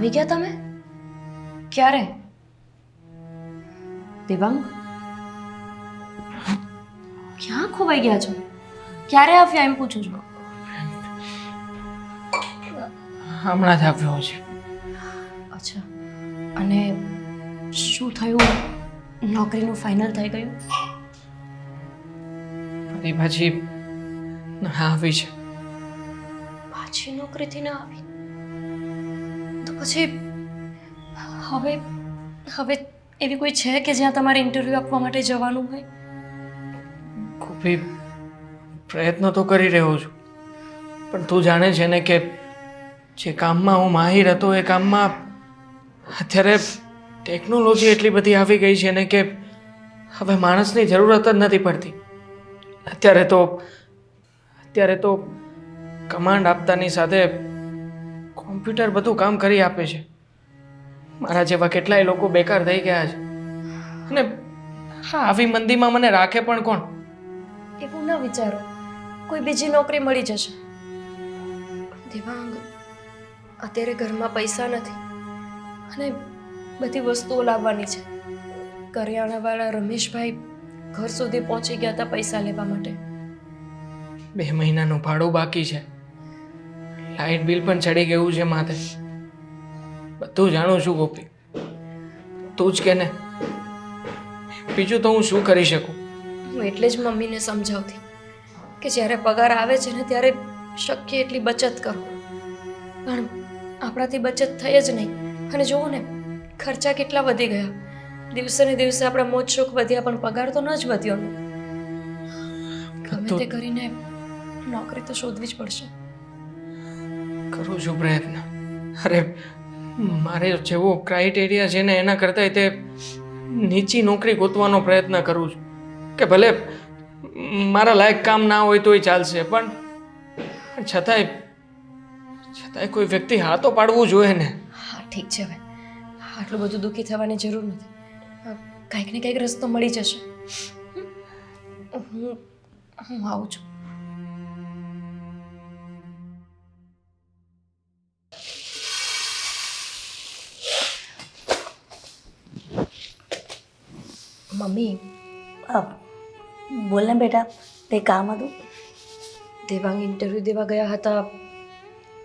આવી ગયા તમે? ક્યારે? દેવાંગ, ક્યાં ખોવાઈ ગયા છો? ક્યારે આવ્યા એમ પૂછું છું. હમણાં જ આવ્યો છે. અચ્છા, અને શું થયું? નોકરીનું ફાઇનલ થઈ ગયું? ફરી પાછી આવી છે. પાછી નોકરીથી ના આવી તો પછી હવે હવે એવી કોઈ છે કે જ્યાં તમારે ઇન્ટરવ્યૂ આપવા માટે જવાનું હોય? ગોપી, પ્રયત્ન તો કરી રહ્યો છું, પણ તું જાણે છે ને કે જે કામમાં હું માહિર હતો એ કામમાં અત્યારે ટેકનોલોજી એટલી બધી આવી ગઈ છે ને કે હવે માણસની જરૂરત જ નથી પડતી. અત્યારે તો કમાન્ડ આપતાની સાથે કોમ્પ્યુટર બધું કામ કરી આપે છે. મારા જેવા કેટલાય લોકો બેકાર થઈ ગયા છે. અને હા, આવી મંદીમાં મને રાખે પણ કોણ? એવું ના વિચારો, કોઈ બીજી નોકરી મળી જશે. દેવાંગ, અત્યારે ઘરમાં પૈસા નથી અને બધી વસ્તુઓ લાવવાની છે. કરિયાણાવાળા રમેશભાઈ ઘર સુધી પહોંચી ગયા હતા પૈસા લેવા માટે. 2 મહિનાનું ભાડું બાકી છે. લાઇટ બિલ પણ ચડી ગયું છે માથે. બધું જાણું છું ગોપી, તું જ કે ને. બીજું તો હું શું કરી શકું? હું એટલે જ મમ્મીને સમજાવતી કે જ્યારે પગાર આવે છે ને ત્યારે શક્ય એટલી બચત કરો. પણ આપણાથી બચત થઈ જ નહીં. અને જુઓ ને, ખર્ચા કેટલા વધી ગયા. દિવસે ને દિવસે આપણા મોજ શોખ વધ્યા પણ પગાર તો ન જ વધ્યો ને. ગમે તે કરીને નોકરી તો શોધવી જ પડશે. કરું છું પ્રયત્ન. અરે, મારે જેવો ક્રાઇટેરિયા છે ને એના કરતાં તે નીચી નોકરી ગોતવાનો પ્રયત્ન કરું છું કે ભલે મારા લાયક કામ ના હોય તોય ચાલશે, પણ છતાંય કોઈ વ્યક્તિ હા તો પાડવું જોઈએ ને. હા, ઠીક છે. હવે આટલું બધું દુઃખી થવાની જરૂર નથી. કંઈક ને કંઈક રસ્તો મળી જશે. હું આવું છું. મમ્મી, બોલ ને બેટા, કંઈ કામ હતું? દેવાંગ ઇન્ટરવ્યૂ દેવા ગયા હતા,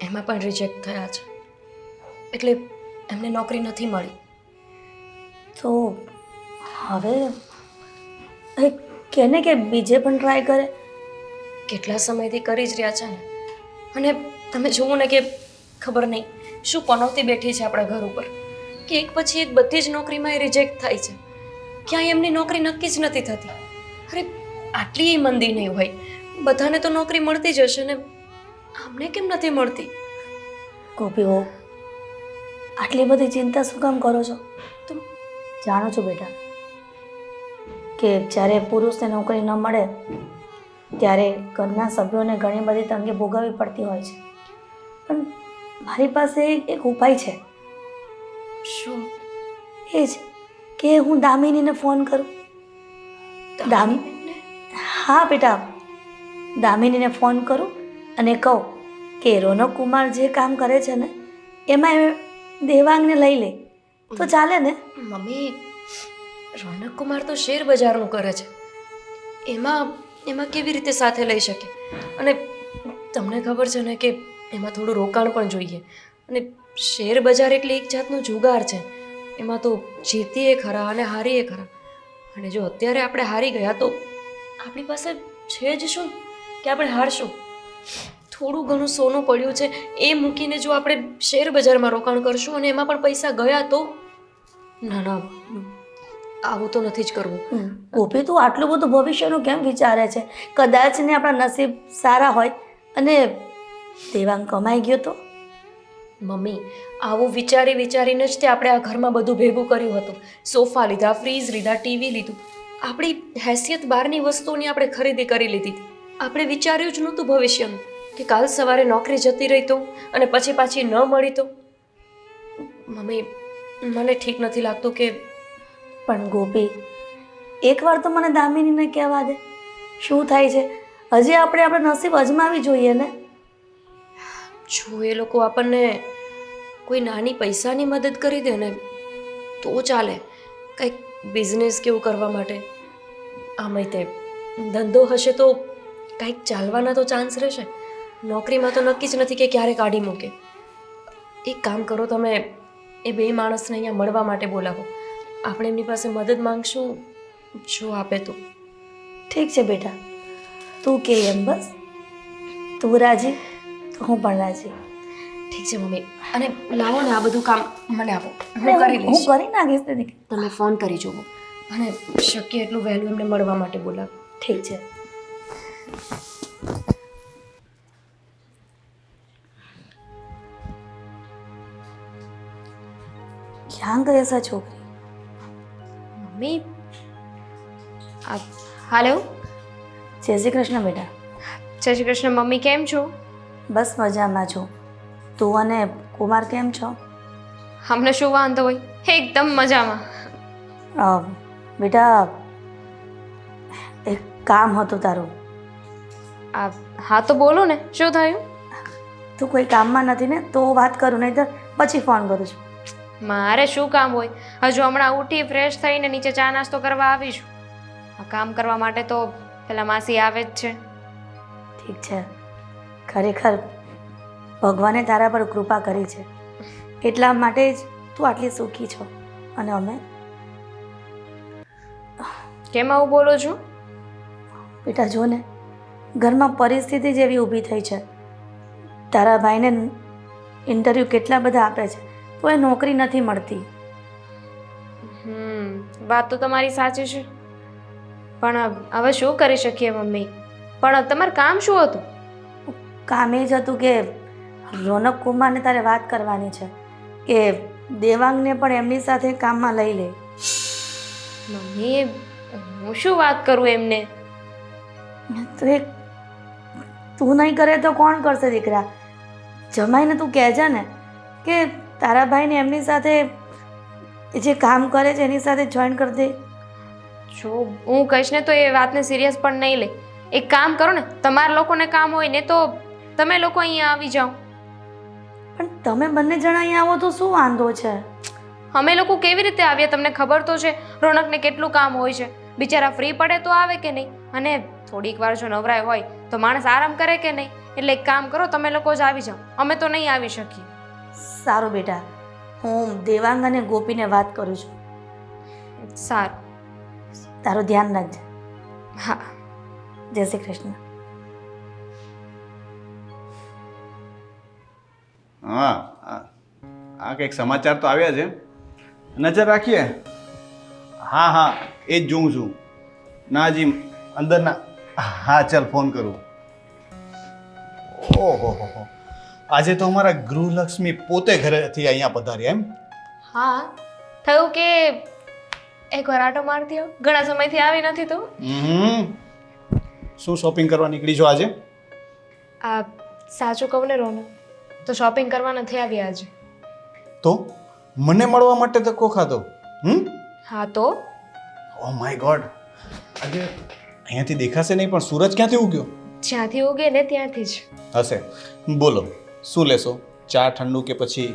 એમાં પણ રિજેક્ટ થયા છે. એટલે એમને નોકરી નથી મળી. તો હવે કેને કે બીજે પણ ટ્રાય કરે. કેટલા સમયથી કરી જ રહ્યા છે ને. અને તમે જુઓ ને કે ખબર નહીં શું પનોતી બેઠી છે આપણા ઘર ઉપર કે એક પછી એક બધી જ નોકરીમાં એ રિજેક્ટ થાય છે. ક્યાંય એમની નોકરી નક્કી જ નથી થતી. અરે, આટલી મંદી નહીં હોય. બધાને તો નોકરી મળતી જ હશે ને, અમને કેમ નથી મળતી? ગોપી હો, આટલી બધી ચિંતા શું કામ કરો છો? તો જાણો છો બેટા કે જ્યારે પુરુષને નોકરી ન મળે ત્યારે ઘરના સભ્યોને ઘણી બધી તંગી ભોગવવી પડતી હોય છે. પણ મારી પાસે એક ઉપાય છે. શું? એ જ કે હું દામિનીને ફોન કરું. હા બેટા, દામિનીને ફોન કરું અને કહું કે રોનક કુમાર જે કામ કરે છે ને એમાં એ દેવાંગને લઈ લે તો ચાલે ને? મમ્મી, રોનક કુમાર તો શેર બજારનું કરે છે. એમાં કેવી રીતે સાથે લઈ શકે? અને તમને ખબર છે ને કે એમાં થોડું રોકાણ પણ જોઈએ. અને શેર બજાર એટલે એક જાતનો જુગાર છે. એમાં તો જીતીએ ખરા અને હારીએ ખરા. અને જો અત્યારે આપણે હારી ગયા તો આપણી પાસે છે જ શું કે આપણે હારશું? થોડું ઘણું સોનું પડ્યું છે એ મૂકીને જો આપણે શેર બજારમાં રોકાણ કરશું અને એમાં પણ પૈસા ગયા તો? ના ના, આવું તો નથી જ કરવું. ગોપી, તું આટલું બધું ભવિષ્યનું કેમ વિચારે છે? કદાચ ને આપણા નસીબ સારા હોય અને દેવાંગ કમાઈ ગયો તો? મમ્મી, આવું વિચારીને જ તે આપણે આ ઘરમાં બધું ભેગું કર્યું હતું. સોફા લીધા, ફ્રીજ લીધા, ટીવી લીધું. આપણી હેસિયત બહારની વસ્તુઓની આપણે ખરીદી કરી લીધી હતી. આપણે વિચાર્યું જ નહોતું ભવિષ્યનું કે કાલ સવારે નોકરી જતી રહી તો અને પછી પાછી ન મળી તો. મમ્મી, મને ઠીક નથી લાગતું કે. પણ ગોપી, એકવાર તો મને દામિનીને કહેવા દે શું થાય છે. હજી આપણે નસીબ અજમાવી જોઈએ ને. જો એ લોકો આપણને કોઈ નાની પૈસાની મદદ કરી દે ને તો ચાલે, કંઈક બિઝનેસ કેવું કરવા માટે. આમાંય તે ધંધો હશે તો કંઈક ચાલવાના તો ચાન્સ રહેશે. નોકરીમાં તો નક્કી જ નથી કે ક્યારે કાઢી મૂકે. એક કામ કરો, તમે એ બે માણસને અહીંયા મળવા માટે બોલાવો. આપણે એમની પાસે મદદ માંગશું, જો આપે તો. ઠીક છે બેટા, તું કે એમ બસ. તું રાજી તો હું પણ રાજી. ઠીક છે મમ્મી, અને લાવો ને આ બધું કામ મને આપો, હું કરી હું લઈશ. કરી નાખીશ ને દીકરી. તમે ફોન કરી જુઓ અને શક્ય એટલું વહેલું એમને મળવા માટે બોલાવો. ઠીક છે. ક્યાં ગઈ હશે છોકરી? મમ્મી હાલો. જય શ્રી કૃષ્ણ બેટા. જય શ્રી કૃષ્ણ મમ્મી, કેમ છો? બસ મજામાં છું. તું અને કુમાર કેમ છો? અમને શું વાંધો હોય, એકદમ મજામાં. બેટા એક કામ હતું તારું. હા તો બોલો ને, શું થયું? તું કોઈ કામમાં નથી ને તો વાત કરું, નહીં તો પછી ફોન કરું છું. મારે શું કામ હોય? હજુ હમણાં ઉઠી ફ્રેશ થઈને નીચે ચા નાસ્તો કરવા આવી છું. આ કામ કરવા માટે તો પેલા માસી આવે જ છે. ઠીક છે. ખરેખર ભગવાને તારા પર કૃપા કરી છે, એટલા માટે જ તું આટલી સુખી છો. અને અમે કેમ આવું બોલો છો? બેટા જો ને, ઘરમાં પરિસ્થિતિ જ એવી ઊભી થઈ છે. તારા ભાઈને ઇન્ટરવ્યૂ કેટલા બધા આપે છે તો એ નોકરી નથી મળતી. વાત તો તમારી સાચી છે, પણ હવે શું કરી શકીએ મમ્મી? પણ તમારું કામ શું હતું? કામ એ જ હતું કે રોનક કુમારને તારે વાત કરવાની છે કે દેવાંગને પણ એમની સાથે કામમાં લઈ લે. મમ્મી હું શું વાત કરું એમને? તો એ તું નહીં કરે તો કોણ કરશે દીકરા? જમાઈને તું કહેજે ને કે તારા ભાઈને એમની સાથે જે કામ કરે છે એની સાથે જોઈન કરી દે. જો હું કહીશ ને તો એ વાતને સિરિયસ પણ નહીં લે. એક કામ કરો ને, તમારા લોકોને કામ હોય ને તો તમે લોકો અહીંયા આવી જાઓ. પણ તમે બંને જણા અહીંયા આવો તો શું વાંધો છે? અમે લોકો કેવી રીતે આવીએ તમને ખબર તો છે. રોનકને કેટલું કામ હોય છે, બિચારા ફ્રી પડે તો આવે કે નહીં, અને થોડીક વાર જો નવરાય હોય તો માણસ આરામ કરે કે નહીં. એટલે એક કામ કરો, તમે લોકો જ આવી જાઓ, અમે તો નહીં આવી શકીએ. સારું બેટા, હું દેવાંગ અને ગોપીને વાત કરું છું. સારું. તારું ધ્યાન રાખજે. હા. જય શ્રી કૃષ્ણ. હા, આ કંઈક સમાચાર તો આવ્યા છે, નજર રાખીએ. હા હા, એ જ જોઉં છું. ના જી, અંદરના. હા ચાલ, ફોન કરું. ઓહો હો, આજે તો અમારા ગૃહલક્ષ્મી પોતે ઘરેથી અહીંયા પધાર્યા એમ? હા, થયું કે એકવાર આટો મારતી આવો, ઘણા સમયથી આવી નથી તો. શું શોપિંગ કરવા નીકળી છો આજે? આ સાચું કહું ને રોનક, તો શોપિંગ કરવા નથી આવી આજે. તો મને મળવા માટે ધક્કો ખાધો? હા તો ઓ માય ગોડ, આજે અહીંયાથી દેખાશે નહીં પણ સૂરજ ક્યાંથી ઉગ્યો? જ્યાંથી ઉગે ને ત્યાંથી જ હશે. બોલો, શું લેશો? ચા, ઠંડુ કે પછી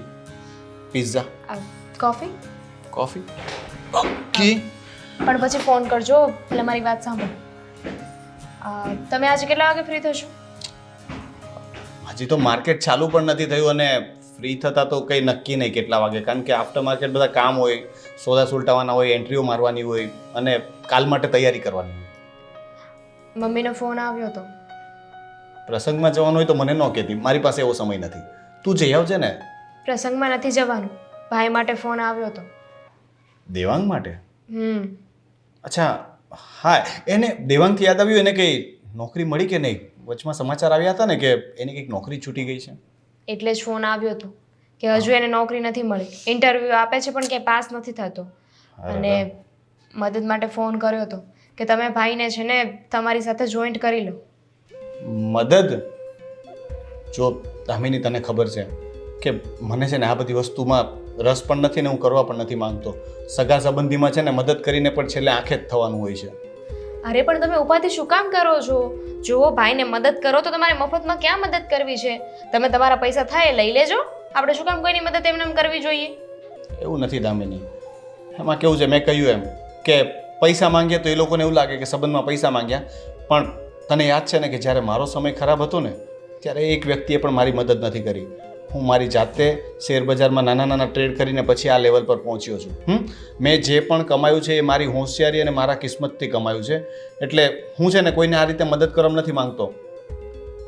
પિઝા? કોફી. કોફી? ઓકે. પણ પછી ફોન કરજો, એટલે મારી વાત સાંભળો. તમે આજે કેટલા વાગે ફ્રી થશો? હજી તો માર્કેટ ચાલુ પણ નથી થયું અને ફ્રી થતા તો કંઈ નક્કી નહીં કેટલા વાગે, કારણ કે આફ્ટર માર્કેટ બધા કામ હોય, સોદા સુલટાવાના હોય, એન્ટ્રીઓ મારવાની હોય અને કાલ માટે તૈયારી કરવાની હોય. મમ્મીનો ફોન આવ્યો હતો. પ્રસંગમાં જવાનું હોય તો મને ન કહેતી, મારી પાસે એવો સમય નથી. તું જઈ આવજે ને. પ્રસંગમાં નથી જવાનું, ભાઈ માટે ફોન આવ્યો હતો. દેવાંગ માટે? અચ્છા, હા. એને દેવાંગથી યાદ આવ્યું, એને કંઈ નોકરી મળી કે નહીં? વચમાં સમાચાર આવ્યા હતા ને કે એની કંઈક નોકરી છૂટી ગઈ છે. એટલે જ ફોન આવ્યો હતો કે હજુ એને નોકરી નથી મળી, ઇન્ટરવ્યૂ આપે છે પણ ક્યાંય પાસ નથી થતો. અને મદદ માટે ફોન કર્યો હતો કે તમે ભાઈને છે ને તમારી સાથે જોઈન્ટ કરી લો. મદદ? જો દામિની, તને ખબર છે કે મને છે ને આ બધી વસ્તુમાં રસ પણ નથી ને હું કરવા પણ નથી માંગતો. સગા સંબંધીમાં છે ને મદદ કરીને પણ છેલ્લે આંખે જ થવાનું હોય છે. અરે પણ તમે ઉપાધિ શું કામ કરો છો? જો ભાઈને મદદ કરો તો તમારે મફતમાં ક્યાં મદદ કરવી છે? તમે તમારા પૈસા થાય લઈ લેજો, આપણે શું કામ કોઈની મદદ એમને એમ કરવી જોઈએ? એવું નથી દામિની. એમાં કેવું છે, મેં કહ્યું એમ કે પૈસા માંગ્યા તો એ લોકોને એવું લાગે કે સંબંધમાં પૈસા માંગ્યા, પણ તને યાદ છે ને કે જ્યારે મારો સમય ખરાબ હતો ને ત્યારે એક વ્યક્તિએ પણ મારી મદદ નથી કરી. હું મારી જાતે શેર બજારમાં નાના નાના ટ્રેડ કરીને પછી આ લેવલ પર પહોંચ્યો છું. મેં જે પણ કમાયું છે એ મારી હોશિયારી અને મારા કિસ્મતથી કમાયું છે. એટલે હું છે ને કોઈને આ રીતે મદદ કરવા નથી માંગતો.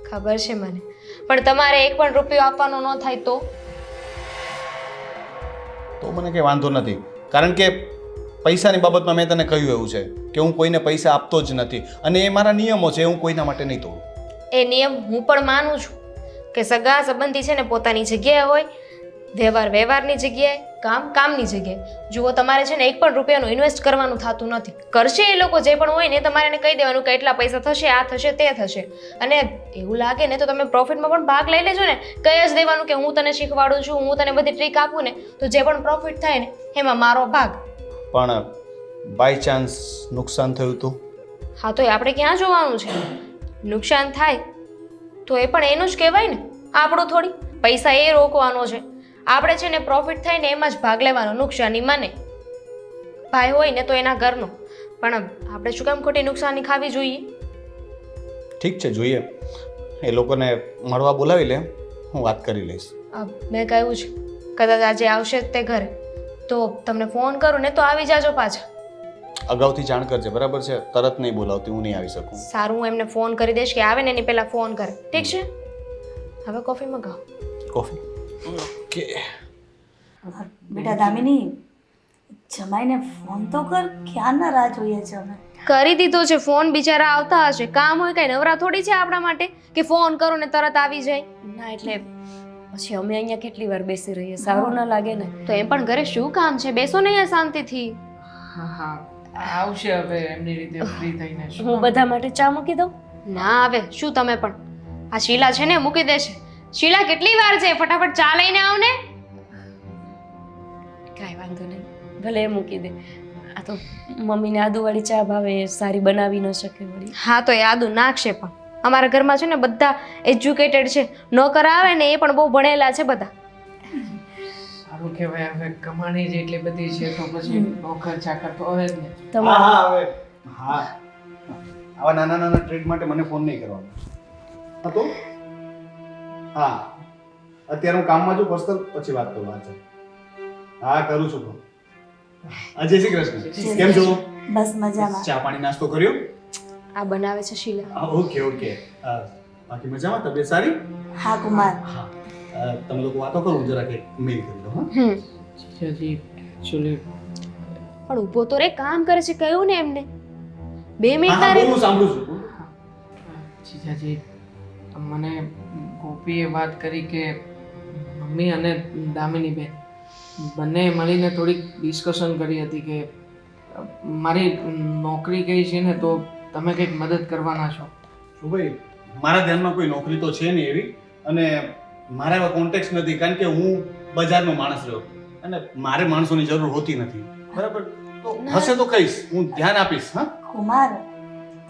ખબર છે મને, પણ તમારે એક પણ રૂપિયો આપવાનો ન થાય તો? તો મને કંઈ વાંધો નથી, કારણ કે પૈસાની બાબતમાં મેં તને કહ્યું એવું છે કે હું કોઈને પૈસા આપતો જ નથી, અને એ મારા નિયમો છે, હું કોઈના માટે નહીં તોડું. એ નિયમ હું પણ માનું છું કે સગા સંબંધી છે ને પોતાની જગ્યાએ હોય, વ્યવહાર વ્યવહારની જગ્યાએ, કામ કામની જગ્યાએ. જુઓ, તમારે છે ને એક પણ રૂપિયાનું ઇન્વેસ્ટ કરવાનું થતું નથી. કરશે એ લોકો જે પણ હોય ને, તમારે એને કહી દેવાનું કે એટલા પૈસા થશે, આ થશે, તે થશે. અને એવું લાગે ને તો તમે પ્રોફિટમાં પણ ભાગ લઈ લેજો ને. કહી જ દેવાનું કે હું તને શીખવાડું છું, હું તને બધી ટ્રીક આપું ને, તો જે પણ પ્રોફિટ થાય ને એમાં મારો ભાગ. પણ બાય ચાન્સ નુકસાન થયું તો? હા, તો એ આપણે ક્યાં જોવાનું છે? નુકસાન થાય તો એ પણ એનું જ કહેવાય ને, આપણું થોડી. પૈસા એ રોકવાનો છે, આપણે છે ને પ્રોફિટ થાય ને એમાં જ ભાગ લેવાનો, નુકસાનીમાં નહીં. ભાઈ હોય ને તો એના ઘરનો, પણ આપણે શું કામ ખોટી નુકસાની ખાવી જોઈએ? ઠીક છે, જોઈએ. એ લોકોને મળવા બોલાવી લે, હું વાત કરી લઈશ. મેં કહ્યું છે કદાચ આજે આવશે જ તે ઘરે તો તમને ફોન કરું ને તો આવી જાજો પાછા. અગાઉથી જાણ કરજે, બરાબર છે? તરત નહીં બોલાવતી, હું નહીં આવી શકું. સારું, હું એમને ફોન કરી દઈશ કે આવે ને એની પહેલા ફોન કરે. ઠીક છે? હવે કોફી મંગાવો. કોફી? ઓકે. બેટા દામિની, જમાઈને ફોન તો કર, ક્યારના રાહ જોઈએ છે અમે. કરી દીધો છે ફોન, બિચારા આવતા હશે. કામ હોય કઈ નવરા થોડી છે આપણા માટે કે ફોન કરો ને તરત આવી જાય. ના એટલે પછી અમે અહીંયા કેટલી વાર બેસી રહીએ, સારું ના લાગે ને. તો એમ પણ ઘરે શું કામ છે, બેસો ને અહીંયા શાંતિથી. હા હા, આવશે હવે એમની રીતે ફ્રી થઈને. હું બધા માટે ચા મૂકી દઉં? ના આવે, શું તમે પણ. આ શીલા છે ને મૂકી દેશે. શીલા કેટલી વાર છે, ફટાફટ ચા લઈને આવ ને. કાંઈ વાંધો નહીં, ભલે એ મૂકી દે. આ તો મમ્મીને આદુવાળી ચા ભાવે, સારી બનાવી ન શકે વળી. હા, તો એ આદુ નાખશે, પણ અમારા ઘરમાં છે ને બધા એજ્યુકેટેડ છે. નોકર આવે ને એ પણ બહુ ભણેલા છે બધા. સારું કહેવાય, હવે કમાણી જ એટલી બધી છે તો પછી નોકર ચાકર તો હવે જ ને. તમારે હવે હા, આવા નાના નાના ટ્રેડ માટે મને ફોન નહીં કરવાનો. હા તો હા, અત્યારે હું કામમાં છું પર્સનલ, પછી વાત કરું. હા, કરું છું ફોન. જય શ્રી કૃષ્ણ. કેમ છો? બસ મજામાં. ચા પાણી નાસ્તો કર્યો? આ બનાવે છે શીલા. Okay okay. બાકી મજામાં? તબિયત સારી? હા કુમાર. હા, તમે લોકો વાતો કરો, હું જરાક એક મેલ કરી દઉં. હા, જીજાજી એકચ્યુઅલી પણ ઊભો તો રે, કામ કરે છે, કહ્યું ને એમને. 2 મિનિટ હા, તારે. હું સાંભળું છું. જીજાજી મને ગોપીએ વાત કરી કે મમ્મી અને દામિની બેન બંને મળીને થોડીક ડિસ્કશન કરી હતી કે મારી નોકરી ગઈ છે ને તો તમે કંઈક મદદ કરવાના છો. શું ભાઈ, મારા ધ્યાનમાં કોઈ નોકરી તો છે નહીં એવી, અને મારા એવા કોન્ટેક્ટ નથી, કારણ કે હું બજારનો માણસ રહ્યો અને મારે માણસોની જરૂર હોતી નથી. બરાબર? તો હશે તો કહીશ, હું ધ્યાન આપીશ. હા કુમાર,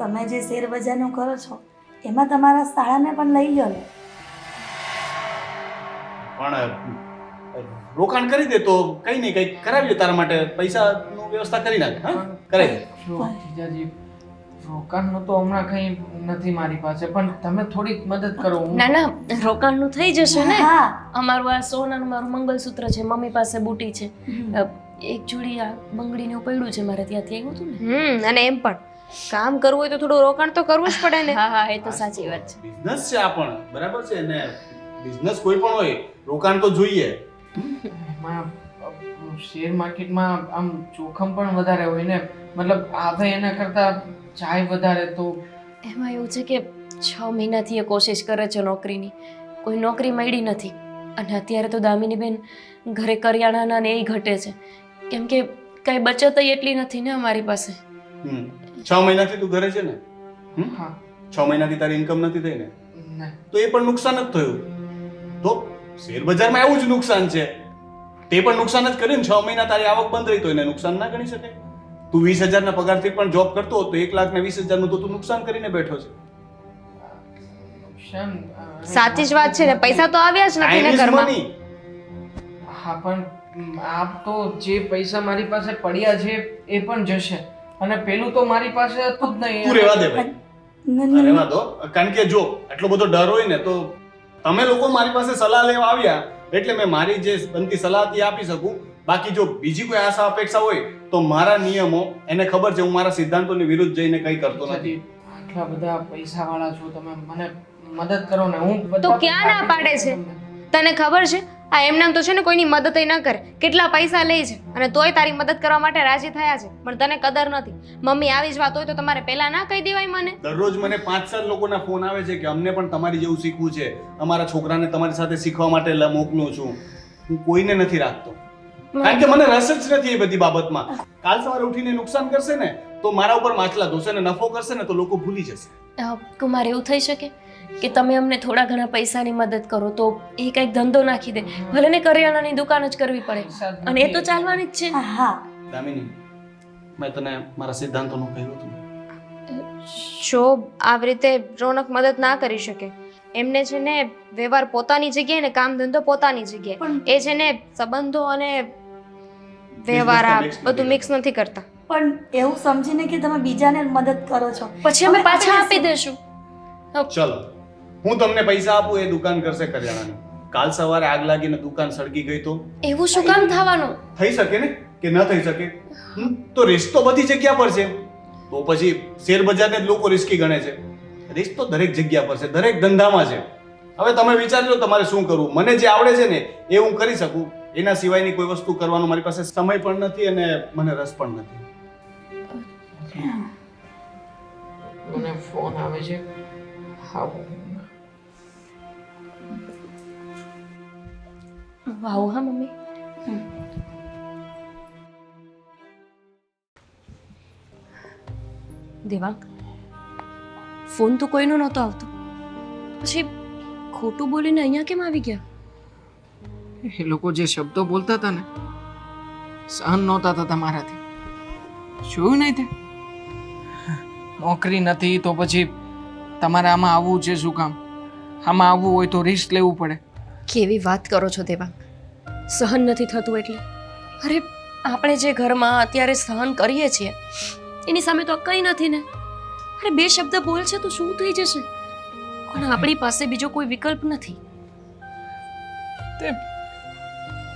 તમે જે શેર બજારનું કરો છો એમાં તમારા શાળાને પણ લઈ લો ને. પણ રોકાણ કરી દે તો કઈ નહીં, કંઈક કરાવીએ તારા માટે, પૈસાની વ્યવસ્થા કરી નાખ. હા, કરાવી દે. જો જીજાજી રોકાણનું તો હમણાં કંઈ નથી મારી પાસે, પણ તમે થોડીક મદદ કરો. ના ના, રોકાણનું થઈ જશે ને. હા. અમારું આ સોનાનું મારું મંગલસૂત્ર છે, મમ્મી પાસે બુટી છે, એક જોડી આ બંગડીનું પડ્યું છે મારે ત્યાંથી આવ્યું હતું ને. અને એમ પણ કામ કરવું હોય તો થોડું રોકાણ તો કરવું જ પડે ને. હા હા, એ તો સાચી વાત છે. બિઝનેસ છે આ પણ, બરાબર છે ને? બિઝનેસ કોઈ પણ હોય, રોકાણ તો જોઈએ. એમાં શેર માર્કેટમાં આમ જોખમ પણ વધારે હોય ને, મતલબ આવે એના કરતાં જાય વધારે. તો એમાં એવું છે કે 6 મહિનાથી એ કોશિશ કરે છે નોકરીની, કોઈ નોકરી મળી નથી. અને અત્યારે તો દામિની બેન ઘરે કરિયાણાના ને એ ઘટે છે, કેમ કે કઈ બચત એટલી નથી ને અમારી પાસે. 6 મહિનાથી તું ઘરે છે ને? હા 6 મહિનાથી તારી ઇન્કમ નથી થઈ ને, ના તો એ પણ નુકસાન જ થયું. તો શેર બજારમાં એવું જ નુકસાન છે, તે પણ નુકસાન જ કર્યું ને. 6 મહિના તારી આવક બંધ રહી તો એને નુકસાન ના ગણી શકે. તું 20,000 ના પગારથી પણ જોબ કરતો હોત તો 1,20,000 નું તો તું નુકસાન કરીને બેઠો છે. નુકસાન સાચી જ વાત છે ને, પૈસા તો આવ્યા જ નથી ને Time is ઘરમાં. money. હા પણ આ તો જે પૈસા મારી પાસે પડ્યા છે એ પણ જશે અને પેલું તો મારી પાસે હતું જ નહીં. તું રહેવા દે ભાઈ, રહેવા દો. કારણ કે જો આટલો બધો ડર હોય ને તો તમે લોકો મારી પાસે સલાહ લેવા આવ્યા એટલે મેં મારી જે બનતી સલાહ હતી એ આપી શકું. બાકી જો બીજી કોઈ આશા અપેક્ષા હોય તો મારા નિયમો એને ખબર છે, હું મારા સિદ્ધાંતોની વિરુદ્ધ જઈને કંઈ કરતો નથી. આટલા બધા પૈસા વાળા છો તમે, મને મદદ કરો ને. હું તો ક્યાં ના પાડે છે? તને ખબર છે આ એમનામ તો છે ને કોઈની મદદ ન કરે, કેટલા પૈસા લે છે અને તોય તારી મદદ કરવા માટે રાજી થયા છે, પણ તને કદર નથી. મમ્મી આવી જ વાત હોય તો તમારે પહેલા ના કહી દેવાય મને? દરરોજ મને 5-7 લોકોના ફોન આવે છે કે અમને પણ તમારી જેવું શીખવું છે, અમારા છોકરાને તમારી સાથે શીખવા માટે મોકલું છું. હું કોઈને નથી રાખતો કારણ કે મને રસ જ નથી એ બધી બાબતમાં. કાલ સવારે ઉઠીને નુકસાન કરશે ને તો મારા ઉપર માછલા ધોશે ને નફો કરશે ને તો લોકો ભૂલી જશે. કુમાર, એવું થઈ શકે કે તમે અમને થોડા ઘણા પૈસાની મદદ કરો તો એ કંઈક ધંધો નાખી દે, ભલે ને કરિયાણાની દુકાન જ કરવી પડે, અને એ તો ચાલવાની જ છે. હા દામિની, મેં તને મારા સિદ્ધાંતોનું કહ્યું હતું. શોભ આવી રીતે રોનક મદદ ના કરી શકે. એમને છે ને વ્યવહાર પોતાની જગ્યાએ ને કામ ધંધો પોતાની જગ્યાએ. એ છે ને સંબંધો અને વ્યવહાર આ બધું મિક્સ નથી કરતા. પણ એવું સમજીને કે તમે બીજાને મદદ કરો છો પછી અમે પાછા આપી દેશું. ચલો, હું તમને પૈસા આપું, એ દુકાન કરશે કરિયાણાની. કાલ સવારે આગ લાગીને દુકાન સળગી ગઈ તો એવું શું કામ થવાનું? થઈ શકે ને કે ન થઈ શકે? તો રિસ્ક તો બધી જગ્યા પર છે. તો પછી શેર બજારને જ લોકો રિસ્કી ગણે છે. રિસ્ક તો દરેક જગ્યા પર છે, દરેક ધંધામાં છે. હવે તમે વિચારજો તમારે શું કરવું. મને જે આવડે છે ને એ હું કરી શકું, એના સિવાયની કોઈ વસ્તુ કરવાનો મારી પાસે સમય પણ નથી અને મને રસ પણ નથી. મને ફોન આવે છે. હા, વાવ, હા મમ્મી. દેવાંગ, ફોન તો કોઈનો નહોતો આવતો, પછી ખોટું બોલીને અહીંયા કેમ આવી ગયા? એ લોકો જે શબ્દો બોલતા હતા ને સહન નહોતા થતા મારાથી. જોયું નહીં તે? નોકરી નથી તો પછી તમારે આમાં આવવું છે શું કામ? આમાં આવવું હોય તો રિસ્ક લેવું પડે. કેવી વાત કરો છો દેવાંગ? સહન નથી થતું એટલે? અરે આપણે જે ઘરમાં અત્યારે સહન કરીએ છીએ એની સામે તો કંઈ નથી ને. અરે બે શબ્દ બોલ છે તો શું થઈ જશે? પણ આપણી પાસે બીજો કોઈ વિકલ્પ નથી. તે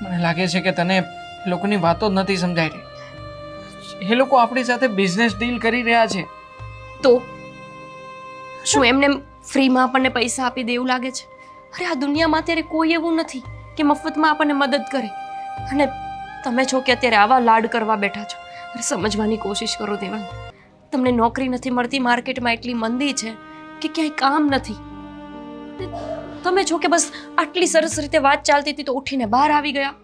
મને લાગે છે કે તને એ લોકોની વાતો જ નથી સમજાઈ રહી. એ લોકો આપણી સાથે બિઝનેસ ડીલ કરી રહ્યા છે. તો શું એમને ફ્રીમાં આપણને પૈસા આપી દે એવું લાગે છે? અરે આ દુનિયામાં અત્યારે કોઈ એવું નથી કે મફતમાં આપણને મદદ કરે. અને તમે છો કે અત્યારે આવા લાડ કરવા બેઠા છો. અરે સમજવાની કોશિશ કરો દેવાંગ. તમને નોકરી નથી મળતી, માર્કેટમાં એટલી મંદી છે કે ક્યાંય કામ નથી. તમે છો કે બસ આટલી સરસ રીતે વાત ચાલતી હતી તો ઉઠીને બહાર આવી ગયા.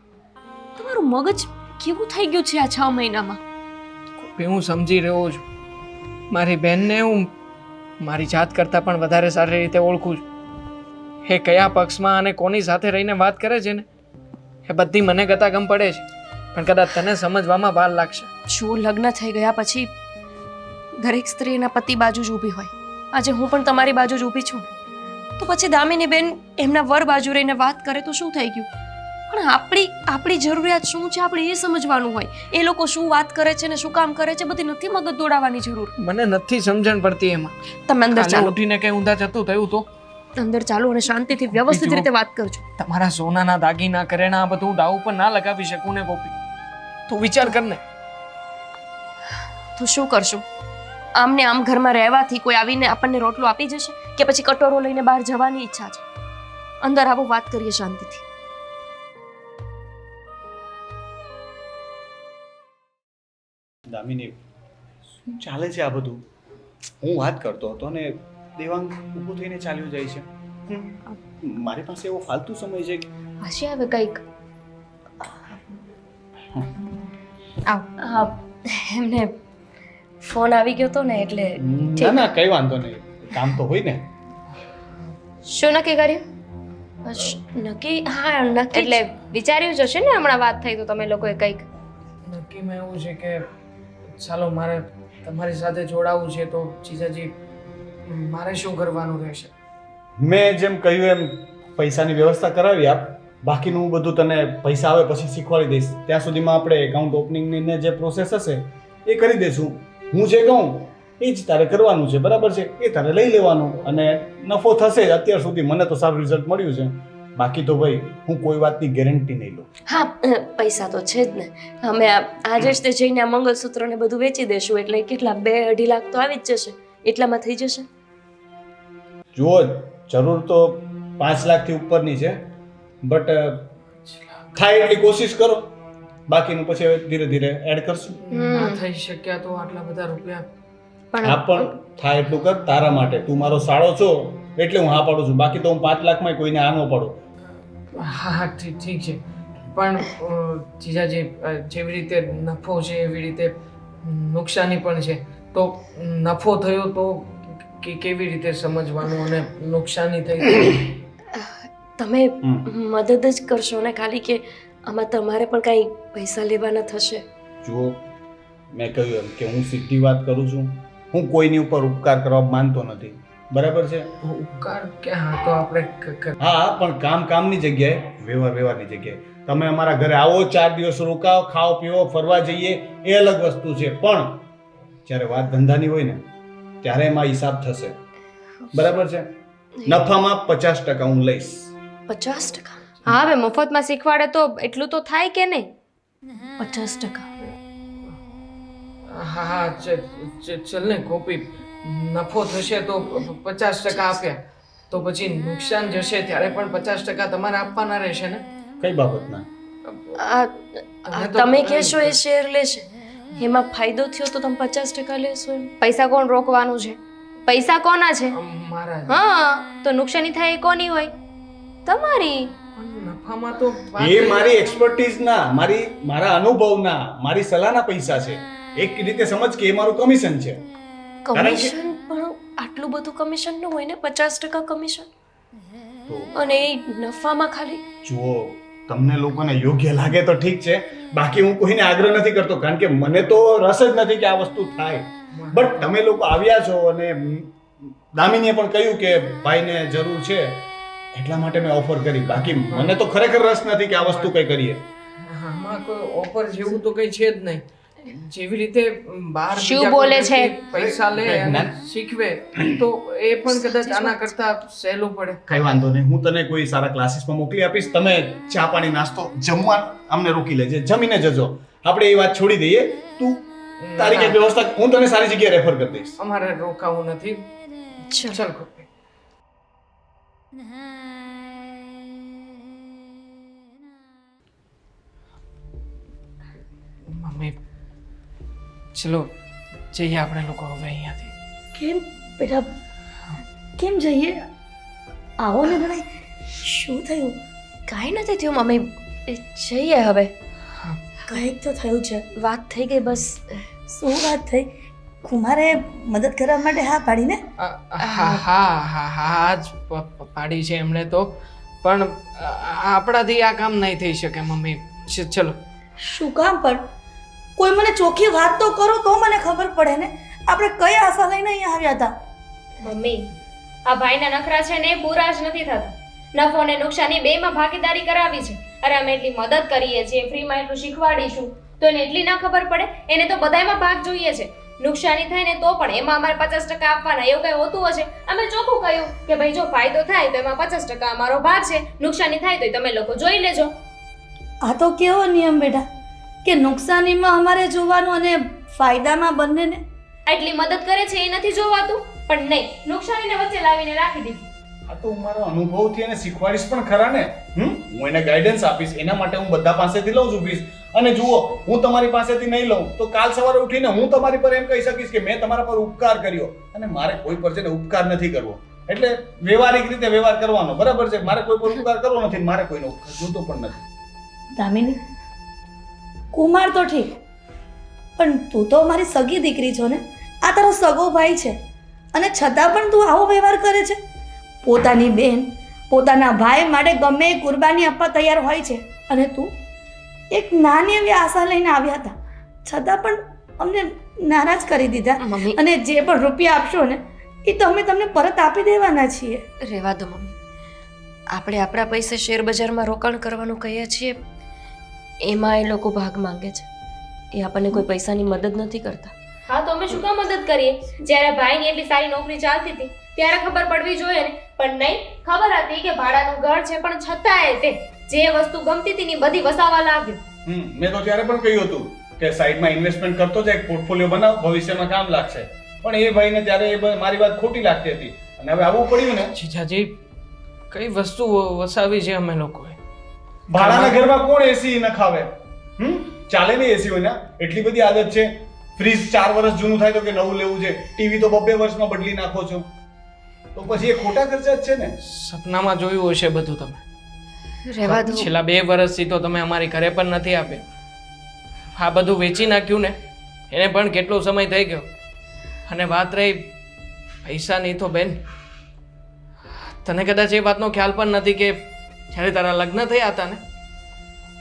તમારું મગજ કેવું થઈ ગયું છે આ 6 મહિનામાં? હું સમજી રહ્યો છું. મારી બહેનને હું મારી જાત કરતાં પણ વધારે સારી રીતે ઓળખું છું. એ કયા પક્ષમાં અને કોની સાથે રહીને વાત કરે છે ને એ બધી મને ગતાગમ પડે છે. પણ કદાચ તને સમજવામાં વાર લાગશે. શું લગ્ન થઈ ગયા પછી દરેક સ્ત્રી એના પતિ બાજુ જ ઊભી હોય? આજે હું પણ તમારી બાજુ જ ઊભી છું ને. તો પછી દામિની બેન એમના વર બાજુ રહીને વાત કરે તો શું થઈ ગયું? પણ આપણી જરૂરિયાત શું છે આપણે એ સમજવાનું હોય. એ લોકો શું વાત કરે છે ને શું કામ કરે છે બધી નથી મગજ દોડાવવાની જરૂર. મને નથી સમજણ પડતી એમાં. તમે અંદર કાલે ચાલો, ઉઠીને કઈ ઊંધા જતું થયું તો અંદર ચાલો અને શાંતિથી વ્યવસ્થિત રીતે વાત કરજો. તમારા સોનાના દાગીના કરેણા આ બધું દાવ પર ના લગાવી શકું ને ગોપી. તું વિચાર કર ને. તો શું કરશું? આમને આમ ઘરમાં રહેવાથી કોઈ આવીને આપણને રોટલો આપી જશે કે પછી કટોરો લઈને બહાર જવાની ઈચ્છા છે? અંદર આવો, વાત કરીએ શાંતિથી. દામિની, શું ચાલે છે આ બધું? હું વાત કરતો હતો ને દેવાંગ ઊભો થઈને ચાલ્યો જાય છે. મારી પાસે એવો ફાલતુ સમય છે કે હશે હવે કંઈક. આવ, એમને ફોન આવી ગયો તો ને એટલે. ના ના કઈ વાંધો નહીં, કામ તો હોય ને. શું નક્કી કર્યું? નક્કી? હા નક્કી. એટલે વિચાર્યું જ હશે ને હમણાં વાત થઈ તો તમે લોકોએ કંઈક? નક્કીમાં એવું છે કે ચાલો મારે તમારી સાથે જોડાવું છે તો જીજાજી મારે શું કરવાનું રહેશે? મેં જેમ કહ્યું એમ પૈસાની વ્યવસ્થા કરાવી આપ. બાકીનું બધું તને પૈસા આવે પછી શીખવાડી દઈશ. ત્યાં સુધીમાં આપણે એકાઉન્ટ ઓપનિંગની જે પ્રોસેસ હશે એ કરી દઈશું. હું જે કહું એ જ તારે કરવાનું છે, બરાબર છે? એ તારે લઈ લેવાનું અને નફો થશે જ. અત્યાર સુધી મને તો સારું રિઝલ્ટ મળ્યું છે. બાકી તો ભાઈ હું કોઈ વાતની ગેરંટી નહીં લઉં. હા, પૈસા તો છે જ ને. અમે આજે જ તે જઈને આ મંગળસૂત્રને બધું વેચી દેશું એટલે કેટલા 2-2.5 લાખ તો આવી જ જશે. એટલામાં થઈ જશે. જુઓ, જરૂર તો 5 લાખથી ઉપરની છે, બટ થાય એટલી કોશિશ કરો. બાકીનું પછી હવે ધીરે ધીરે એડ કરશું. ના થઈ શક્યા તો આટલા બધા રૂપિયા. હા, પણ થાય એટલું કર તારા માટે. તું મારો સાળો છો એટલે હું હા પાડું છું. બાકી તો હું 5 લાખમાં કોઈને આ ન પાડું. હા ઠીક છે, પણ જીજાજી જેવી રીતે નફો છે એવી રીતે નુકસાની પણ છે. તો નફો થયો તો કેવી રીતે સમજવાનું અને નુકસાની થઈ તમે મદદ જ કરશો ને ખાલી, કે આમાં તમારે પણ કાંઈ પૈસા લેવાના થશે? જુઓ, મેં કહ્યું એમ કે હું સીધી વાત કરું છું. હું કોઈની ઉપર ઉપકાર કરવા માનતો નથી, બરાબર છે? ઉપકાર કે હા તો આપણે હા, પણ કામની જગ્યાએ, વ્યવહારની જગ્યાએ. તમે અમારા ઘરે આવો, 4 દિવસ રોકાઓ, ખાઓ પીવો, ફરવા જઈએ, એ અલગ વસ્તુ છે. પણ જ્યારે વાત ધંધાની હોય ને ત્યારે એમાં હિસાબ થશે, બરાબર છે? નફામાં 50% હું લઈશ. 50%? હા હવે મફતમાં શીખવાડે તો એટલું તો થાય કે નહીં? 50%? હા ચલ ને ગોપી, નફો થશે તો 50% આપ્યા તો પછી નુકસાન જશે ત્યારે પણ 50% તમારે આપવાના રહેશે ને? કઈ બાબતના? તમે કહેશો એ શેર લેશે, એમાં ફાયદો થયો તો તમે 50% લેશો એમ? પૈસા કોણ રોકવાનું છે? પૈસા કોના છે? મારા. હા, તો નુકસાની થાય એ કોની હોય? તમારી. નફામાં તો એ મારી એક્સપર્ટીઝ ના, મારા અનુભવના, મારી સલાહના પૈસા છે. એક રીતે સમજ કે એ મારું કમિશન છે. કમિશન? પણ આટલું બધું કમિશન ન હોય ને, 50% કમિશન. અને એ નફામાં ખાલી. જુઓ, તમને લોકોને યોગ્ય લાગે તો ઠીક છે, બાકી હું કોઈને આગ્રહ નથી કરતો, કારણ કે મને તો રસ જ નથી કે આ વસ્તુ થાય. બટ તમે લોકો આવ્યા છો અને દામિનીએ પણ કહ્યું કે ભાઈને જરૂર છે એટલા માટે મેં ઓફર કરી. બાકી મને તો ખરેખર રસ નથી કે આ વસ્તુ કઈ કરીએ. આમાં કોઈ ઓફર જેવું તો કઈ છે જ નહીં. જેવી રીતે બહાર શું બીજા બોલે કોઈ છે? વ્યક્તિ પૈસા લે અને શીખવે તો એ પણ કદાચ આના કરતા સહેલું પડે. કઈ વાંધો નહીં, હું તને કોઈ સારા ક્લાસીસમાં મોકલી આપીશ. તમે ચા પાણી નાસ્તો જમવા અમને રોકી લેજે, જમીને જજો. આપણે એ વાત છોડી દઈએ. તું તારી કઈ વ્યવસ્થા, હું તને સારી જગ્યાએ રેફર કરી દઈશ. અમારે રોકાવું નથી. ચાલ ગોપી. મમ્મી ચલો જઈએ આપણે લોકો હવે અહીંયાથી. કેમ બેટા, કેમ જઈએ? આવો ને ગણાય. શું થયું? કાંઈ નથી થયું મમ્મી, જઈએ હવે. કંઈક તો થયું છે. વાત થઈ ગઈ બસ. શું વાત થઈ? કુમારે મદદ કરવા માટે હા પાડીને? હા જ પાડી છે એમણે તો, પણ આપણાથી આ કામ નહીં થઈ શકે મમ્મી. ચલો. શું કામ? પણ કોઈ મને ચોખ્ખી વાત તો કરો તો મને ખબર પડે ને. આપણે કઈ આશા લઈને અહીંયા આવ્યા હતા? મમ્મી, આ ભાઈના નખરા છે ને એ પૂરા જ નથી થતા. નફો અને નુકસાની બેમાં ભાગીદારી કરાવી છે. અરે અમે એટલી મદદ કરીએ છીએ, ફ્રીમાં એટલું શીખવાડીશું તો એને એટલી ના ખબર પડે? એને તો બધાયમાં ભાગ જોઈએ છે. નુકસાની થાય ને તો પણ એમાં અમારે 50% આપવાના, એવું કઈ હોતું હશે? અમે ચોખ્ખું કહ્યું કે ભાઈ જો ફાયદો થાય તો એમાં 50% અમારો ભાગ છે, નુકસાની થાય તો તમે લોકો જોઈ લેજો. આ તો કેવો નિયમ બેટા કે નુકસાનીમાં અમારે જોવાનું અને ફાયદામાં બંનેને? આટલી મદદ કરે છે એ નથી જોવાતું? પણ નહીં, નુકસાનીને વચ્ચે લાવીને રાખી દીધી. આ તો હું મારા અનુભવથી એને શીખવાડીશ પણ ખરા ને. હું એને ગાઈડન્સ આપીશ, એના માટે હું બધા પાસેથી લઉં છું ફીસ. અને જુઓ, હું તમારી પાસેથી નહીં લઉં તો કાલ સવારે ઉઠીને હું તમારી પર એમ કહી શકીશ કે મેં તમારા પર ઉપકાર કર્યો. અને મારે કોઈ પર છે ને ઉપકાર નથી કરવો. એટલે વ્યવહારિક રીતે વ્યવહાર કરવાનો, બરાબર છે? મારે કોઈ પર ઉપકાર કરવો નથી, મારે કોઈનો ઉપકાર જોતો પણ નથી. દામિની, કુમાર તો ઠીક, પણ તું તો મારી સગી દીકરી છો ને. આ તારો સગો ભાઈ છે અને છતાં પણ તું આવો વ્યવહાર કરે છે. પોતાની બહેન, પોતાના ભાઈ માટે ગમે એ કુરબાની આપવા તૈયાર હોય છે, અને તું એક નાની એવી આશા લઈને આવ્યા હતા, છતાં પણ અમને નારાજ કરી દીધા. મમ્મી. અને જે પણ રૂપિયા આપશો ને એ તો અમે તમને પરત આપી દેવાના છીએ. રહેવા દો મમ્મી. આપણે આપણા પૈસે શેર બજારમાં રોકાણ કરવાનું કહીએ છીએ એમાં એ લોકો ભાગ માંગે છે. એ આપણને કોઈ પૈસાની મદદ નથી કરતા. હા તો અમે શું કામ મદદ કરીએ? જ્યારે ભાઈની એટલી સારી નોકરી ચાલતી હતી ત્યારે ખબર પડવી જોઈએ ને. પણ નહીં, ખબર હતી કે ભાડાનું ઘર છે પણ છતાંય તે જે વસ્તુ ગમતી હતી ને એ બધી વસાવા લાગ્યો. મેં તો ત્યારે પણ કહ્યું હતું કે સાઈડમાં ઇન્વેસ્ટમેન્ટ કરતો જાય, એક પોર્ટફોલિયો બનાવ, ભવિષ્યમાં કામ લાગશે. પણ એ ભાઈને ત્યારે મારી વાત ખોટી લાગતી હતી અને હવે આવવું પડ્યું ને. જીજાજી, કઈ વસ્તુ વસાવી છે અમે લોકોએ? ભાડાના ઘરમાં કોણ એસી નખાવે? ચાલે ને એસી હોય ને, એટલી બધી આદત છે. ફ્રીજ 4 વર્ષ જૂનું થાય તો કે નવું લેવું છે, ટીવી તો 2 વર્ષમાં બદલી નાખો છો, તો પછી એ ખોટા ખર્ચા જ છે ને. સપનામાં જોયું હશે બધું તમે. રહેવા દો. છેલ્લા 2 વર્ષથી તો તમે અમારી ઘરે પણ નથી આપ્યા. આ બધું વેચી નાખ્યું ને, એને પણ કેટલો સમય થઈ ગયો. અને વાત રહી પૈસાની તો બેન, તને કદાચ એ વાતનો ખ્યાલ પણ નથી કે જ્યારે તારા લગ્ન થયા હતા ને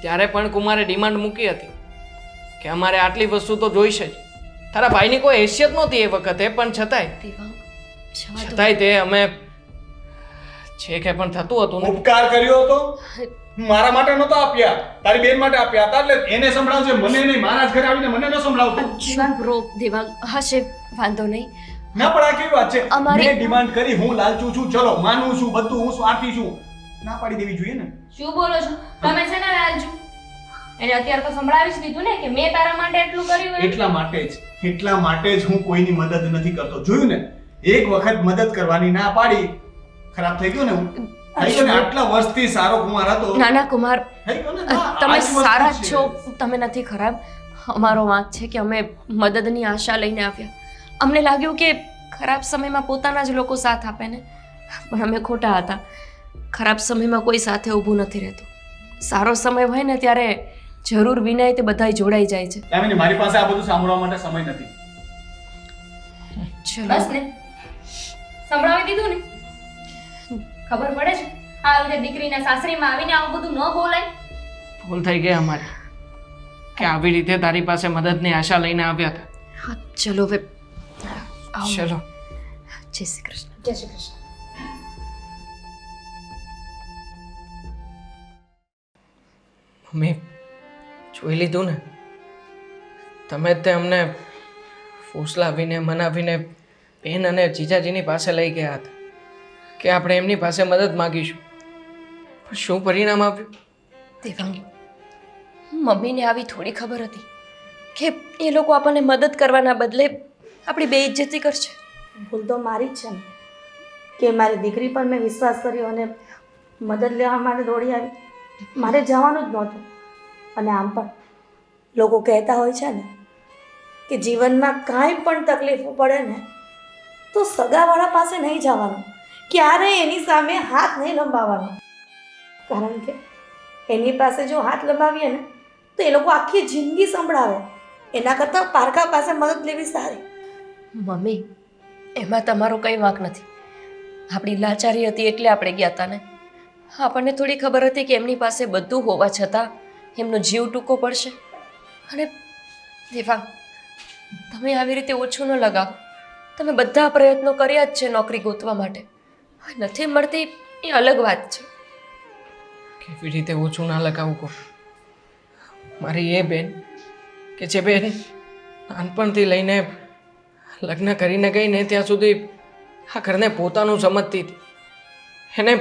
ત્યારે પણ કુમારે ડિમાન્ડ મૂકી હતી કે અમારે આટલી વસ્તુ તો જોઈશે જ. તારા ભાઈની કોઈ હેસિયત નહોતી એ વખતે, પણ છતાંય દેવાંગ, જવા દો. છતાંય તે અમે જે કંઈ પણ થતું હતું ને, ઉપકાર કર્યો હતો, મારા માટે નતો આપ્યા, તારી બેન માટે આપ્યા હતા, એટલે એને સંભળાવજે, મને નહીં. મારા જ ઘરે આવીને મને ન સંભળાવતો. ચૂપ રહો દેવાંગ. હશે, વાંધો નહીં. ના પણ આ કેવી વાત છે? અમારી- મેં ડિમાન્ડ કરી, હું લાલચું છું, ચલો માનું છું બધું, હું સ્વાર્થી છું, ના પાડી દેવી જોઈએ ને. શું બોલો છો તમે? છે ને લાલજુ, એને અત્યારે તો સંભળાવી જ દીધું ને કે મેં તારા માટે એટલું કર્યું એમ. એટલા માટે જ હું કોઈની મદદ નથી કરતો. જોયું ને, એક વખત મદદ કરવાની ના પાડી, ખરાબ થઈ ગયો ને. હું થઈ ગયો ને, આટલા વર્ષથી સારો કુમાર હતો. નાના કુમાર, થઈ ગયો ને. હા, તમે આ જ વસ્તુ સારા છે. છો, તમે નથી ખરાબ. અમારો વાંક છે કે અમે મદદની આશા લઈને આવ્યા. અમને લાગ્યું કે ખરાબ સમયમાં પોતાના જ લોકો સાથ આપે ને, પણ અમે ખોટા હતા. ખરાબ સમયમાં કોઈ સાથે ઊભું નથી રહેતું. સારો સમય હોય ને ત્યારે જરૂર વિનાય તે બધાય જોડાઈ જાય છે. દામિની, મારી પાસે આ બધું સાંભળવા માટે સમય નથી. ચલો બસ ને, સંભળાવી દીધું ને. ખબર પડે છે આ રીતે દીકરીના સાસરીમાં આવીને આવું બધું ન બોલાય. ભૂલ થઈ ગઈ અમારી કે આવી રીતે તારી પાસે મદદની આશા લઈને આવ્યા હતા. હા, ચલો હવે આવો. ચલો. જય શ્રી કૃષ્ણ. જય શ્રી કૃષ્ણ. મમ્મી, જોઈ લીધું ને, તમે જ તે અમને ફોસલાવીને મનાવીને બેન અને જીજાજીની પાસે લઈ ગયા હતા કે આપણે એમની પાસે મદદ માગીશું. પણ શું પરિણામ આવ્યું? દેવાંગ, મમ્મીને આવી થોડી ખબર હતી કે એ લોકો આપણને મદદ કરવાના બદલે આપણી બેઇજ્જતી કરશે. ભૂલ તો મારી જ છે ને કે મારી દીકરી પર મેં વિશ્વાસ કર્યો અને મદદ લેવા માટે દોડી આવી. મારે જવાનું જ નહોતું. અને આમ પણ લોકો કહેતા હોય છે ને કે જીવનમાં કાંઈ પણ તકલીફો પડે ને તો સગાવાળા પાસે નહીં જવાનું, ક્યારેય એની સામે હાથ નહીં લંબાવવાનો. કારણ કે એની પાસે જો હાથ લંબાવીએ ને તો એ લોકો આખી જિંદગી સંભળાવે. એના કરતાં પારકા પાસે મદદ લેવી સારી. મમ્મી, એમાં તમારો કંઈ વાંક નથી. આપણી લાચારી હતી એટલે આપણે ગયા હતા ને. આપણને થોડી ખબર હતી કે એમની પાસે બધું હોવા છતાં એમનો જીવ ટૂંકો પડશે. અને દેવાંગ, તમે આવી રીતે ઓછું ન લગાવો. તમે બધા પ્રયત્નો કર્યા જ છે નોકરી ગોતવા માટે, નથી મળતી એ અલગ વાત છે. કેવી રીતે ઓછું ના લગાવું કહો? મારી એ બેન કે જે બેન નાનપણથી લઈને લગ્ન કરીને ગઈ ને ત્યાં સુધી આ ઘરને પોતાનું સમજતી હતી. એને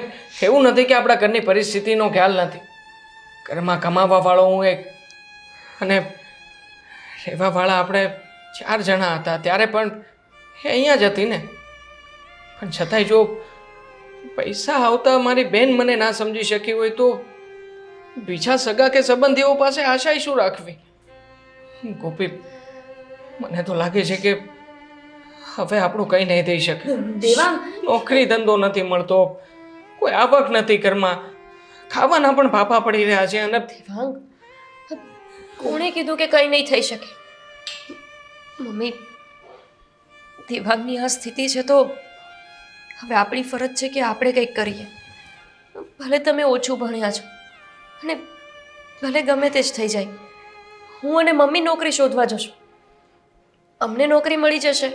એવું નથી કે આપણા ઘરની પરિસ્થિતિનો ખ્યાલ નથી. ઘરમાં કમાવાવાળો હું એક અને રહેવાવાળા આપણે 4 જણા હતા. ત્યારે પણ એ અહીંયા જ હતી ને. પણ છતાંય જો પૈસા આવતા મારી બેન મને ના સમજી શકી હોય તો બીજા સગા કે સંબંધીઓ પાસે આશાય શું રાખવી? ગોપી, મને તો લાગે છે કે હવે આપણું કંઈ નહીં થઈ શકે. દેવાંગ, નોકરી ધંધો નથી મળતો, કોઈ આવક નથી ઘરમાં, ખાવાના પણ ફાફા પડી રહ્યા છે. અને દેવાંગ, કોણે કીધું કે કંઈ નહીં થઈ શકે? મમ્મી, દેવાંગની આ સ્થિતિ છે તો હવે આપણી ફરજ છે કે આપણે કંઈક કરીએ. ભલે તમે ઓછું ભણ્યા છો અને ભલે ગમે તે જ થઈ જાય, હું અને મમ્મી નોકરી શોધવા જશું. અમને નોકરી મળી જશે,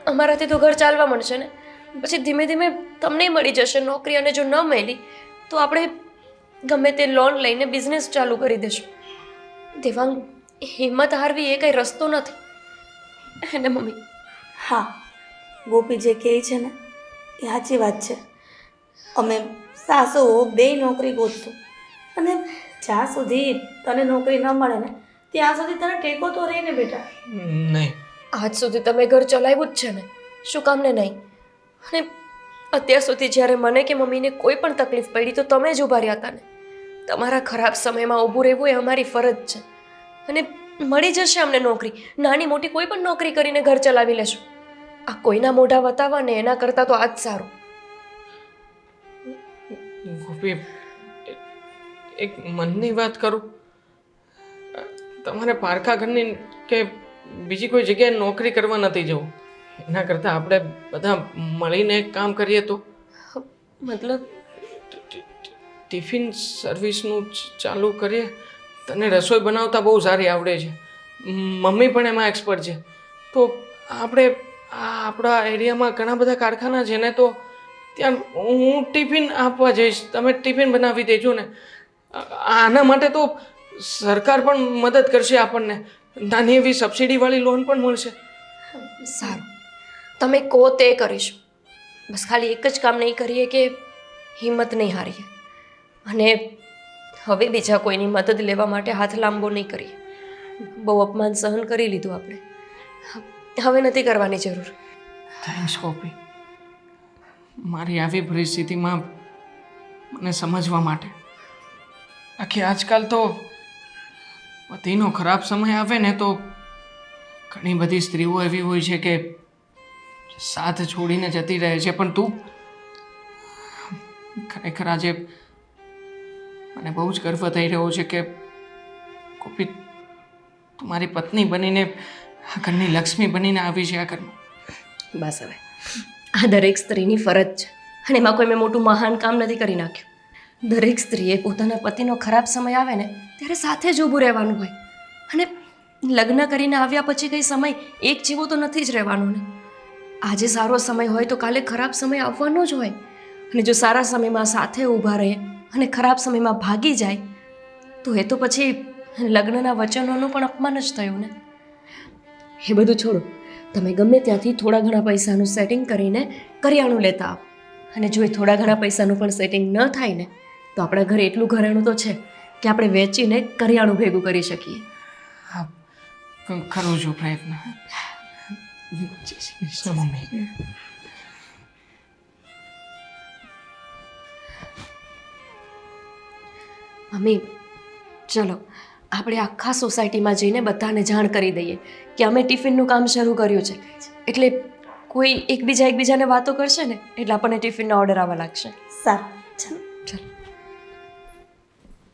અમારાથી તો ઘર ચાલવા મળશે ને. પછી ધીમે ધીમે તમને મળી જશે નોકરી, અને જો ન મળી તો આપણે ગમે તે લોન લઈને બિઝનેસ ચાલુ કરી દઈશું. દેવાંગ, હિંમત હારવી એ કંઈ રસ્તો નથી. એને મમ્મી. હા, ગોપી જે કહે છે ને એ સાચી વાત છે. અમે સાસુઓ બેય નોકરી ગોતશું, અને જ્યાં સુધી તને નોકરી ન મળે ને ત્યાં સુધી તને ટેકો તો રહે ને બેટા. નહીં. આજ સુધી તમે ઘર ચલાવ્યું જ છે ને, શું કામ ને નહીં? અને અત્યાર સુધી જ્યારે મને કે મમ્મીને કોઈ પણ તકલીફ પડી તો તમે જ ઊભા રહ્યા હતા ને. તમારા ખરાબ સમયમાં ઊભું રહેવું એ અમારી ફરજ છે. અને મળી જશે અમને નોકરી, નાની મોટી કોઈ પણ નોકરી કરીને ઘર ચલાવી લેશું. આ કોઈના મોઢા વતાવવા ને એના કરતાં તો આ જ સારું. ગોપી, એક મનની વાત કરું. તમારે પારકા ઘરની કે બીજી કોઈ જગ્યાએ નોકરી કરવા નથી જવું. એના કરતાં આપણે બધા મળીને એક કામ કરીએ તો. મતલબ? ટિફિન સર્વિસનું ચાલુ કરીએ. તને રસોઈ બનાવતા બહુ સારી આવડે છે, મમ્મી પણ એમાં એક્સપર્ટ છે. તો આપણે આપણા એરિયામાં ઘણા બધા કારખાના છે ને, તો ત્યાં હું ટિફિન આપવા જઈશ, તમે ટિફિન બનાવી દેજો ને. આના માટે તો સરકાર પણ મદદ કરશે આપણને, નાની એવી સબસિડીવાળી લોન પણ મળશે. સારું, તમે કહો તે કરીશું. બસ ખાલી એક જ કામ નહીં કરીએ કે હિંમત નહીં હારીએ, અને હવે બીજા કોઈની મદદ લેવા માટે હાથ લાંબો નહીં કરીએ. બહુ અપમાન સહન કરી લીધું આપણે, હવે નથી કરવાની જરૂર. થેન્ક્સ ગોપી, મારી આવી પરિસ્થિતિમાં મને સમજવા માટે. આખી આજકાલ તો પતિનો ખરાબ સમય આવે ને તો ઘણી બધી સ્ત્રીઓ એવી હોય છે કે સાથ છોડીને જતી રહે છે, પણ તું ખરેખર આજે મને બહુ જ ગર્વ થઈ રહ્યો છે કે ગોપી, તું મારી પત્ની બનીને આ ઘરની લક્ષ્મી બનીને આવી છે આ ઘરમાં. બસ હવે, આ દરેક સ્ત્રીની ફરજ છે, અને એમાં કોઈ મેં મોટું મહાન કામ નથી કરી નાખ્યું. દરેક સ્ત્રીએ પોતાના પતિનો ખરાબ સમય આવે ને ત્યારે સાથે જ ઊભું રહેવાનું હોય. અને લગ્ન કરીને આવ્યા પછી કંઈ સમય એક જેવો તો નથી જ રહેવાનો ને. આજે સારો સમય હોય તો કાલે ખરાબ સમય આવવાનો જ હોય. અને જો સારા સમયમાં સાથે ઊભા રહે અને ખરાબ સમયમાં ભાગી જાય તો એ તો પછી લગ્નના વચનોનું પણ અપમાન જ થયું ને. એ બધું છોડો, તમે ગમે ત્યાંથી થોડા ઘણા પૈસાનું સેટિંગ કરીને કરિયાણું લેતા આવો. અને જો એ થોડા ઘણા પૈસાનું પણ સેટિંગ ન થાય ને તો આપણા ઘરે એટલું ઘરેણું તો છે કે આપણે વેચીને કરિયાણું ભેગું કરી શકીએ. હા, કરું છું પ્રયત્ન. મમ્મી. મમ્મી, ચલો આપણે આખા સોસાયટીમાં જઈને બધાને જાણ કરી દઈએ કે અમે ટિફિનનું કામ શરૂ કર્યું છે. એટલે કોઈ એકબીજાને વાતો કરશે ને એટલે આપણને ટિફિનના ઓર્ડર આવવા લાગશે. સારું, ચાલો. ચાલો.